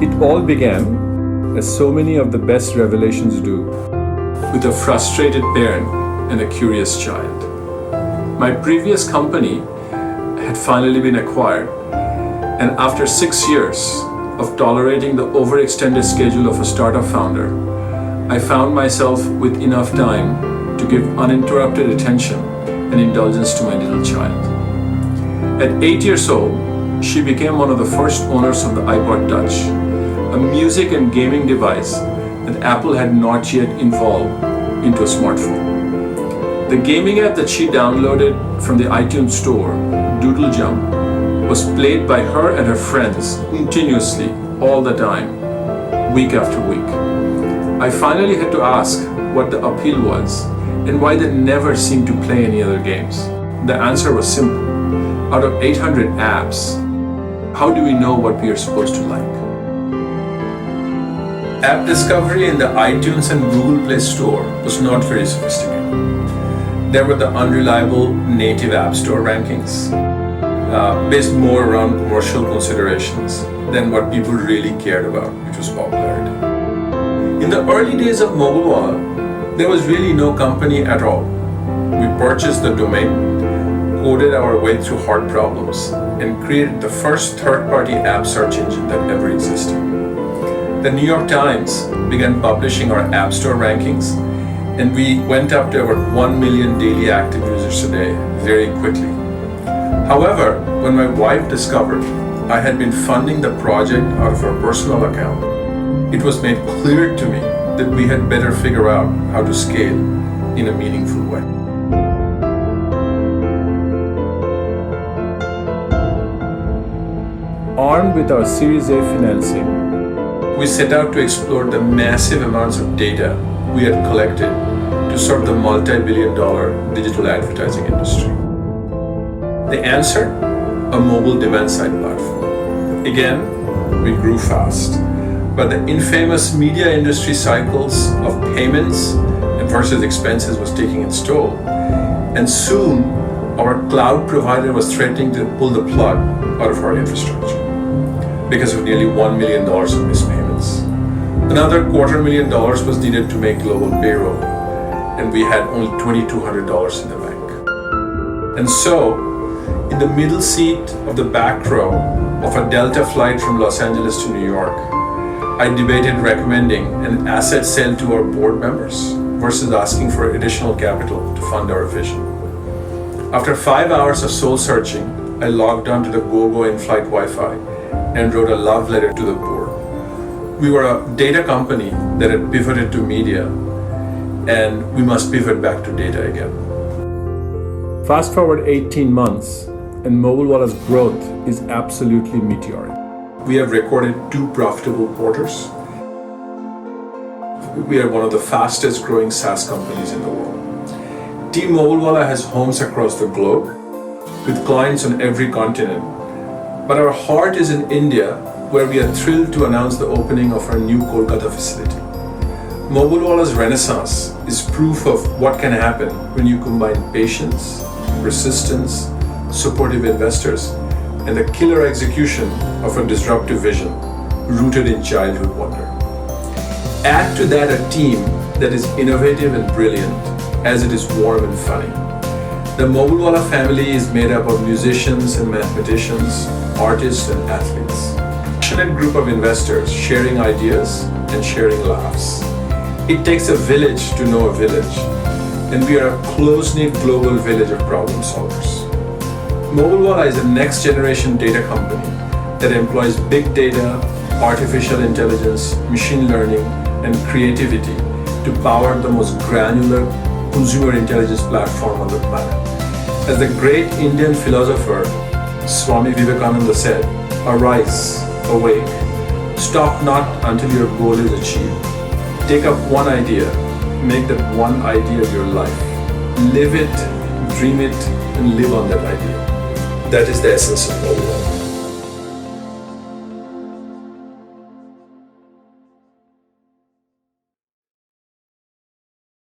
It all began, as so many of the best revelations do, with a frustrated parent and a curious child. My previous company had finally been acquired, and after 6 years of tolerating the overextended schedule of a startup founder, I found myself with enough time to give uninterrupted attention and indulgence to my little child. At 8 years old, she became one of the first owners of the iPod Touch, a music and gaming device that Apple had not yet evolved into a smartphone. The gaming app that she downloaded from the iTunes store, Doodle Jump, was played by her and her friends continuously all the time, week after week. I finally had to ask what the appeal was and why they never seemed to play any other games. The answer was simple. Out of 800 apps, how do we know what we are supposed to like? App discovery in the iTunes and Google Play Store was not very sophisticated. There were the unreliable native App Store rankings, based more around commercial considerations than what people really cared about, which was popularity. In the early days of Mobile Wallet, there was really no company at all. We purchased the domain, coded our way through hard problems, and created the first third-party app search engine that ever existed. The New York Times began publishing our App Store rankings, and we went up to over 1 million daily active users a day very quickly. However, when my wife discovered I had been funding the project out of her personal account, it was made clear to me that we had better figure out how to scale in a meaningful way. Armed with our Series A financing, we set out to explore the massive amounts of data we had collected to serve the multi-billion-dollar digital advertising industry. The answer? A mobile demand-side platform. Again, we grew fast, but the infamous media industry cycles of payments versus expenses was taking its toll, and soon our cloud provider was threatening to pull the plug out of our infrastructure because of nearly $1 million of missed payments. Another $250,000 was needed to make global payroll, and we had only $2,200 in the bank. And so, in the middle seat of the back row of a Delta flight from Los Angeles to New York, I debated recommending an asset sale to our board members versus asking for additional capital to fund our vision. After 5 hours of soul searching, I logged on to the GoGo in-flight Wi-Fi and wrote a love letter to the board. We were a data company that had pivoted to media, and we must pivot back to data again. Fast forward 18 months, and Mobile Wallet's growth is absolutely meteoric. We have recorded 2 profitable quarters. We are one of the fastest growing SaaS companies in the world. Team Mobile Wallet has homes across the globe with clients on every continent. But our heart is in India, where we are thrilled to announce the opening of our new Kolkata facility. Mobile Wallet's renaissance is proof of what can happen when you combine patience, persistence, supportive investors, and the killer execution of a disruptive vision rooted in childhood wonder. Add to that a team that is innovative and brilliant, as it is warm and funny. The Mobile Wallet family is made up of musicians and mathematicians, artists and athletes. A passionate group of investors sharing ideas and sharing laughs. It takes a village to know a village, and we are a close-knit global village of problem solvers. Mobile Wallet is a next-generation data company that employs big data, artificial intelligence, machine learning, and creativity to power the most granular consumer intelligence platform on the planet. As the great Indian philosopher Swami Vivekananda said, "Arise, awake, stop not until your goal is achieved. Take up one idea, make that one idea your life. Live it, dream it, and live on that idea." That is the essence of Mobile Wallet.